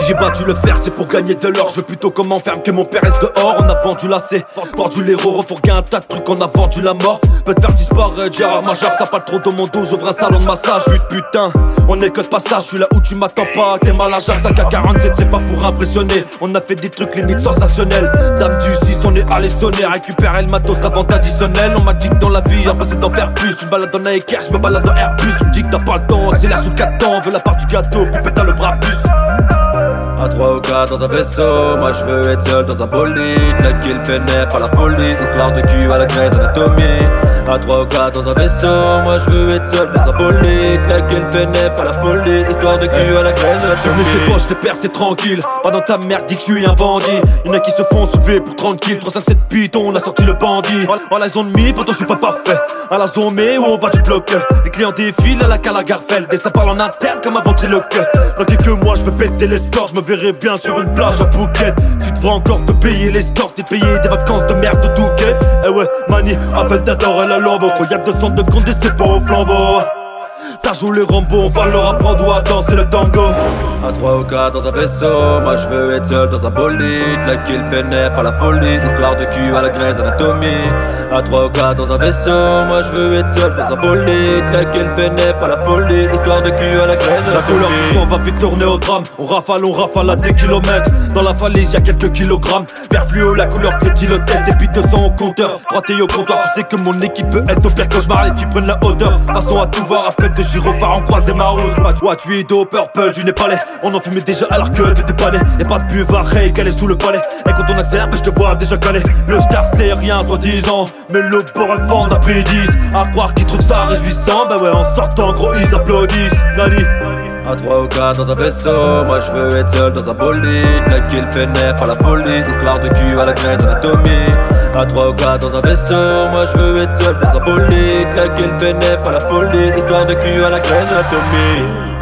Si j'ai battu le fer, c'est pour gagner de l'or. Je veux plutôt qu'on m'enferme que mon père reste dehors. On a vendu l'AC, vendu l'héros, refourgué un tas de trucs, on a vendu la mort. Peut te faire disparaître, Gérard Major, ça parle trop dans mon dos, j'ouvre un salon de massage. Putain, on est que de passage, je suis là où tu m'attends pas. T'es mal à Jacques, ça K47, c'est pas pour impressionner. On a fait des trucs limite sensationnels. Dame du 6, on est allé sonner, récupérer le matos, la vente additionnelle. On m'a dit que dans la vie, impossible d'en faire plus. Tu me balades en AEK, je me balade en Air+. Tu me dis que t'as pas le temps, accélère sous 4 temps. Veux la part du gâteau, puis t'as le bras plus. À 3 ou 4 dans un vaisseau, moi je veux être seul dans un bolide. Claquer le pénètre à la folie, histoire de cul à la Grey's Anatomy. À 3 ou 4 dans un vaisseau, moi je veux être seul dans un bolide. Claquer le pénètre à la folie, histoire de cul à la Grey's Anatomy. Je suis venu chez toi, je t'ai percé tranquille. Pas dans ta merde, dis que je suis un bandit. Y'en a qui se font soulever pour 30 kills. 357 python, on a sorti le bandit. Oh la zone mi, pourtant je suis pas parfait. À la zone mais où on bat du bloc. Les clients défilent à la Calagarfeld. Et ça parle en interne comme un ventriloque. Dans quelques mois je veux péter les scores, je me verrai bien sur une plage à Phuket. Tu devrais encore te payer l'escorte et payer des vacances de merde au Touquet. Eh ouais, mani, Aventador et la Lambo. Quand y'a 200 de compte, c'est pas au flambeau. Ça joue les Rambo, on va leur apprendre à danser le tango. À 3 ou 4 dans un vaisseau, moi je veux être seul dans un bolide. Claquer le pénètre à la folie, histoire de cul à la Grey's Anatomy. À 3 ou 4 dans un vaisseau, moi je veux être seul dans un bolide. Claquer le pénètre à la folie, histoire de cul à la Grey's Anatomy. La couleur du sang va vite tourner au drame. On rafale à des kilomètres. Dans la valise y'a quelques kilogrammes. Vert fluo, la couleur crédit le test. Et puis 200 au compteur, droité au comptoir. Tu sais que mon équipe peut être au pire cauchemar. Les types prennent la hauteur, façon à tout voir. Appel de gyrophare, on croise des maraudes. What 8 au purple, du Népalais. On en fumait déjà alors que t'étais pas né. Y'a pas de buvard, hey, calé sous le palais. Et quand on accélère, je te vois déjà calé. Le star c'est rien, soi-disant. Mais le port est fort d'après 10. À croire qu'ils trouvent ça réjouissant. Bah ouais, en sortant, gros, ils applaudissent. Nani. À 3 ou 4 dans un vaisseau, moi je veux être seul dans un bolide. Claquer le pénètre à la folie, histoire de cul à la Grey's Anatomy. À 3 ou 4 dans un vaisseau, moi je veux être seul dans un bolide. Claquer le pénètre à la folie, histoire de cul à la Grey's Anatomy.